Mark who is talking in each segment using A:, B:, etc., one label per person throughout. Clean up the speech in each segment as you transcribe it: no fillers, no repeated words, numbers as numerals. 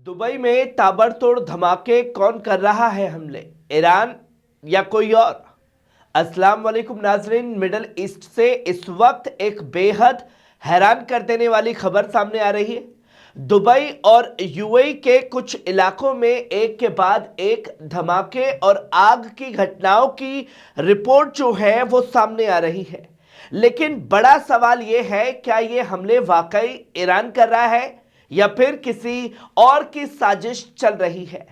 A: Dubai में ताबड़तोड़ धमाके कौन कर रहा है हमले, ईरान या कोई और? अस्सलाम वालेकुम नाजरीन, मिडल ईस्ट से इस वक्त एक बेहद हैरान कर देने वाली खबर सामने आ रही है। दुबई और यूएई के कुछ इलाकों में एक के बाद एक धमाके और आग की घटनाओं की रिपोर्ट जो है वो सामने आ रही है। लेकिन बड़ा सवाल यह है, क्या ये हमले वाकई ईरान कर रहा है या फिर किसी और की साजिश चल रही है?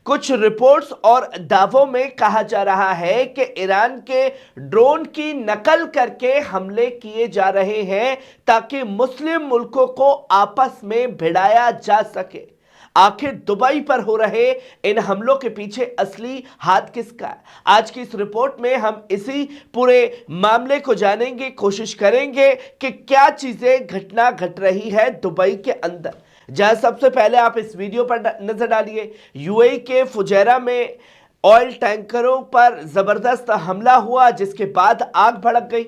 A: कुछ रिपोर्ट्स और दावों में कहा जा रहा है कि ईरान के ड्रोन की नकल करके हमले किए जा रहे हैं ताकि मुस्लिम मुल्कों को आपस में भिड़ाया जा सके। आखिर दुबई पर हो रहे इन हमलों के पीछे असली हाथ किसका है? आज की इस रिपोर्ट में हम इसी पूरे मामले को जानेंगे, कोशिश करेंगे कि क्या चीजें घटना घट रही है दुबई के अंदर। जहां सबसे पहले आप इस वीडियो पर नजर डालिए। यूएई के फुजैरा में ऑयल टैंकरों पर जबरदस्त हमला हुआ, जिसके बाद आग भड़क गई।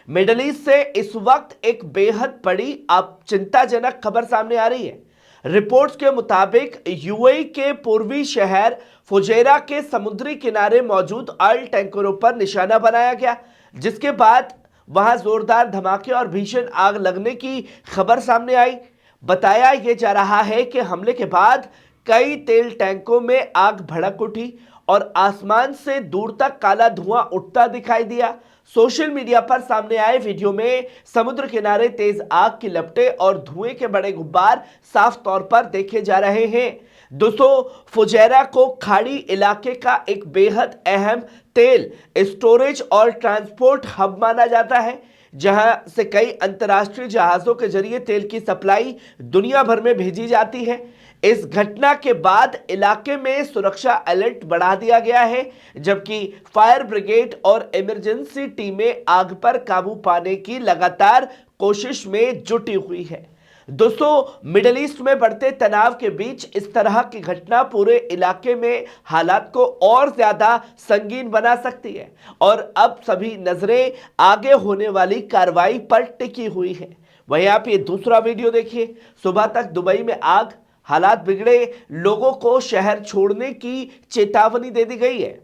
A: मिडल ईस्ट से इस वक्त एक बेहद बड़ी आप चिंताजनक खबर सामने आ रही है। रिपोर्ट्स के मुताबिक यूएई के पूर्वी शहर फुजैरा के समुद्री किनारे मौजूद ऑयल टैंकरों पर निशाना बनाया गया, जिसके बाद वहां जोरदार धमाके और भीषण आग लगने की खबर सामने आई। बताया यह जा रहा है कि हमले के बाद कई तेल टैंकों में आग भड़क उठी और आसमान से दूर तक काला धुआं उठता दिखाई दिया। सोशल मीडिया पर सामने आए वीडियो में समुद्र किनारे तेज आग की लपटें और धुएं के बड़े गुब्बार साफ तौर पर देखे जा रहे हैं। दोस्तों, फुजैरा को खाड़ी इलाके का एक बेहद अहम तेल स्टोरेज और ट्रांसपोर्ट हब माना जाता है, जहां से कई अंतर्राष्ट्रीय जहाजों के जरिए तेल की सप्लाई दुनिया भर में भेजी जाती है। इस घटना के बाद इलाके में सुरक्षा अलर्ट बढ़ा दिया गया है, जबकि फायर ब्रिगेड और इमरजेंसी टीमें आग पर काबू पाने की लगातार कोशिश में जुटी हुई है। दोस्तों, मिडिल ईस्ट में बढ़ते तनाव के बीच इस तरह की घटना पूरे इलाके में हालात को और ज्यादा संगीन बना सकती है और अब सभी नजरें आगे होने वाली कार्रवाई पर टिकी हुई है। वहीं आप ये दूसरा वीडियो देखिए। सुबह तक दुबई में आग, हालात बिगड़े, लोगों को शहर छोड़ने की चेतावनी दे दी गई है।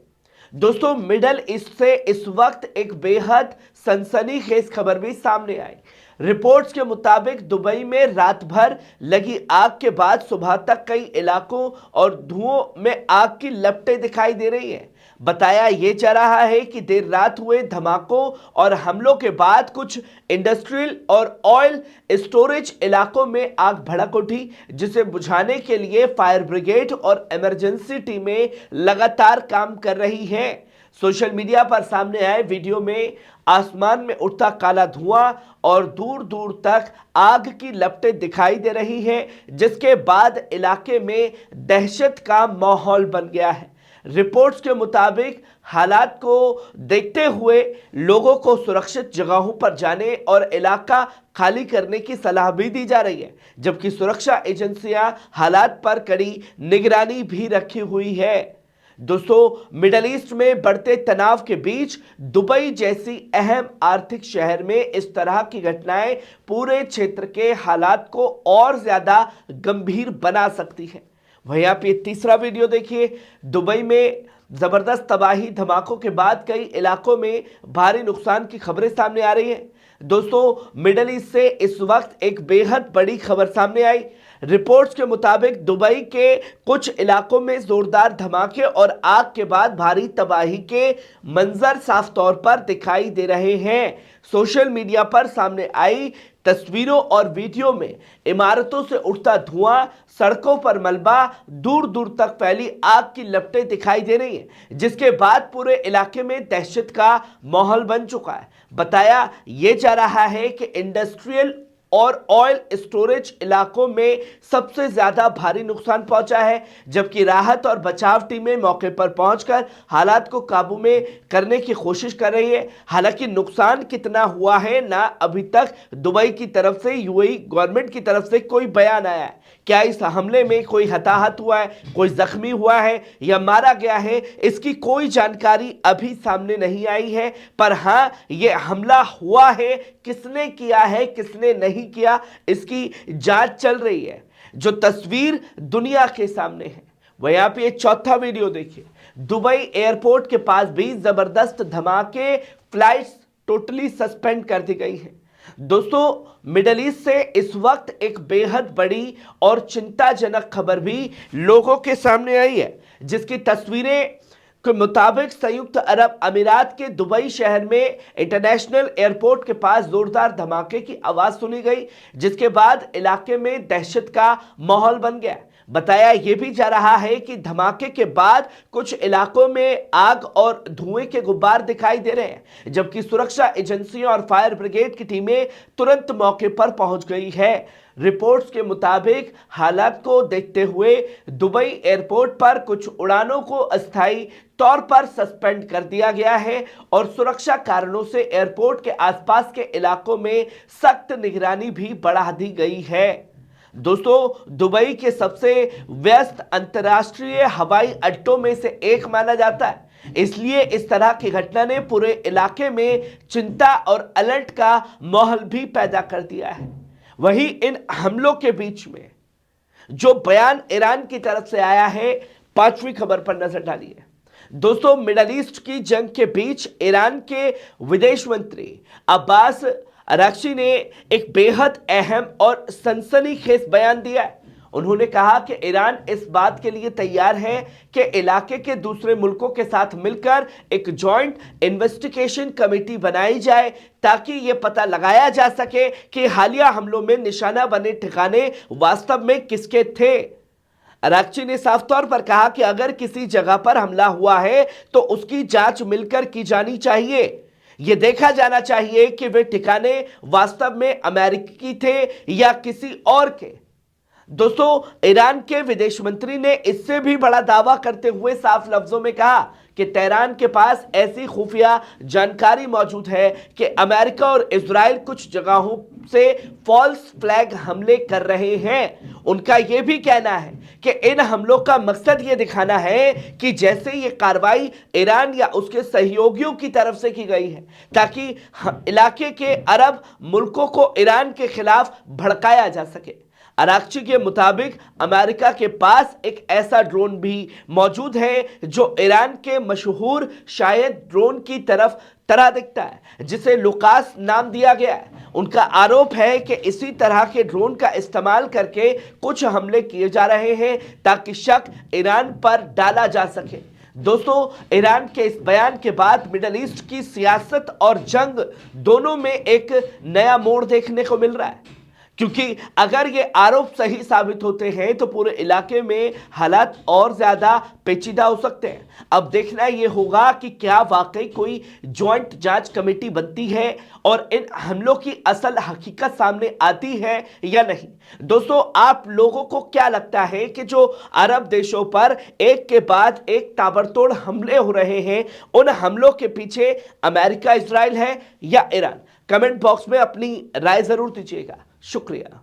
A: दोस्तों, मिडल ईस्ट से इस वक्त एक बेहद सनसनीखेज खबर भी सामने आई। रिपोर्ट्स के मुताबिक दुबई में रात भर लगी आग के बाद सुबह तक कई इलाकों और धुओं में आग की लपटें दिखाई दे रही हैं। बताया यह जा रहा है कि देर रात हुए धमाकों और हमलों के बाद कुछ इंडस्ट्रियल और ऑयल स्टोरेज इलाकों में आग भड़क उठी, जिसे बुझाने के लिए फायर ब्रिगेड और इमरजेंसी टीमें लगातार काम कर रही हैं। सोशल मीडिया पर सामने आए वीडियो में आसमान में उठता काला धुआं और दूर दूर तक आग की लपटें दिखाई दे रही हैं, जिसके बाद इलाके में दहशत का माहौल बन गया है। रिपोर्ट्स के मुताबिक हालात को देखते हुए लोगों को सुरक्षित जगहों पर जाने और इलाका खाली करने की सलाह भी दी जा रही है, जबकि सुरक्षा एजेंसियां हालात पर कड़ी निगरानी भी रखी हुई है। दोस्तों, मिडल ईस्ट में बढ़ते तनाव के बीच दुबई जैसी अहम आर्थिक शहर में इस तरह की घटनाएं पूरे क्षेत्र के हालात को और ज्यादा गंभीर बना सकती है। वहीं आप ये तीसरा वीडियो देखिए। दुबई में जबरदस्त तबाही धमाकों के बाद कई इलाकों में भारी नुकसान की खबरें सामने आ रही हैं। दोस्तों, मिडल ईस्ट से इस वक्त एक बेहद बड़ी खबर सामने आई। रिपोर्ट्स के मुताबिक दुबई के कुछ इलाकों में जोरदार धमाके और आग के बाद भारी तबाही के मंजर साफ तौर पर दिखाई दे रहे हैं। सोशल मीडिया पर सामने आई तस्वीरों और वीडियो में इमारतों से उठता धुआं, सड़कों पर मलबा, दूर दूर तक फैली आग की लपटें दिखाई दे रही हैं, जिसके बाद पूरे इलाके में दहशत का माहौल बन चुका है। बताया यह जा रहा है कि इंडस्ट्रियल और ऑयल स्टोरेज इलाकों में सबसे ज्यादा भारी नुकसान पहुंचा है, जबकि राहत और बचाव टीमें मौके पर पहुंचकर हालात को काबू में करने की कोशिश कर रही है। हालांकि नुकसान कितना हुआ है ना अभी तक दुबई की तरफ से, यूएई गवर्नमेंट की तरफ से कोई बयान आया है। क्या इस हमले में कोई हताहत हुआ है, कोई जख्मी हुआ है या मारा गया है, इसकी कोई जानकारी अभी सामने नहीं आई है। पर हाँ, यह हमला हुआ है, किसने किया है किसने नहीं किया, इसकी जांच चल रही है। जो तस्वीर दुनिया के सामने है वह यहाँ पे चौथा वीडियो देखिए। दुबई एयरपोर्ट के पास भी जबरदस्त धमाके, फ्लाइट्स टोटली सस्पेंड कर दी गई हैं। दोस्तों, मिडल ईस्ट से इस वक्त एक बेहद बड़ी और चिंताजनक खबर भी लोगों के सामने आई है, जिसकी तस्वीरें के मुताबिक संयुक्त अरब अमीरात के दुबई शहर में इंटरनेशनल एयरपोर्ट के पास जोरदार धमाके की आवाज सुनी गई, जिसके बाद इलाके में दहशत का माहौल बन गया। बताया यह भी जा रहा है कि धमाके के बाद कुछ इलाकों में आग और धुएं के गुब्बार दिखाई दे रहे हैं, जबकि सुरक्षा एजेंसियों और फायर ब्रिगेड की टीमें तुरंत मौके पर पहुंच गई है। रिपोर्ट्स के मुताबिक हालात को देखते हुए दुबई एयरपोर्ट पर कुछ उड़ानों को अस्थायी तौर पर सस्पेंड कर दिया गया है और सुरक्षा कारणों से एयरपोर्ट के आसपास के इलाकों में सख्त निगरानी भी बढ़ा दी गई है। दोस्तों, दुबई के सबसे व्यस्त अंतर्राष्ट्रीय हवाई अड्डों में से एक माना जाता है, इसलिए इस तरह की घटना ने पूरे इलाके में चिंता और अलर्ट का माहौल भी पैदा कर दिया है। वहीं इन हमलों के बीच में जो बयान ईरान की तरफ से आया है, पांचवी खबर पर नजर डालिए। दोस्तों, मिडल ईस्ट की जंग के बीच ईरान के विदेश मंत्री अब्बास अराक्ची ने एक बेहद अहम और सनसनीखेज बयान दिया है। उन्होंने कहा कि ईरान इस बात के लिए तैयार है कि इलाके के दूसरे मुल्कों के साथ मिलकर एक जॉइंट इन्वेस्टिगेशन कमेटी बनाई जाए ताकि यह पता लगाया जा सके कि हालिया हमलों में निशाना बने ठिकाने वास्तव में किसके थे। अराक्ची ने साफ तौर पर कहा कि अगर किसी जगह पर हमला हुआ है तो उसकी जांच मिलकर की जानी चाहिए। यह देखा जाना चाहिए कि वे ठिकाने वास्तव में अमेरिकी थे या किसी और के। दोस्तों, ईरान के विदेश मंत्री ने इससे भी बड़ा दावा करते हुए साफ लफ्जों में कहा कि तेहरान के पास ऐसी खुफिया जानकारी मौजूद है कि अमेरिका और इजराइल कुछ जगहों से फॉल्स फ्लैग हमले कर रहे हैं। उनका यह भी कहना है कि इन हमलों का मकसद यह दिखाना है कि जैसे ये कार्रवाई ईरान या उसके सहयोगियों की तरफ से की गई है, ताकि इलाके के अरब मुल्कों को ईरान के खिलाफ भड़काया जा सके। अराक्ची के मुताबिक अमेरिका के पास एक ऐसा ड्रोन भी मौजूद है जो ईरान के मशहूर शायद ड्रोन की तरह दिखता है, जिसे लुकास नाम दिया गया है। उनका आरोप है कि इसी तरह के ड्रोन का इस्तेमाल करके कुछ हमले किए जा रहे हैं ताकि शक ईरान पर डाला जा सके। दोस्तों, ईरान के इस बयान के बाद मिडल ईस्ट की सियासत और जंग दोनों में एक नया मोड़ देखने को मिल रहा है, क्योंकि अगर ये आरोप सही साबित होते हैं तो पूरे इलाके में हालात और ज्यादा पेचीदा हो सकते हैं। अब देखना ये होगा कि क्या वाकई कोई जॉइंट जांच कमेटी बनती है और इन हमलों की असल हकीकत सामने आती है या नहीं। दोस्तों, आप लोगों को क्या लगता है कि जो अरब देशों पर एक के बाद एक ताबड़तोड़ हमले हो रहे हैं, उन हमलों के पीछे अमेरिका, इजराइल है या ईरान? कमेंट बॉक्स में अपनी राय जरूर दीजिएगा। शुक्रिया।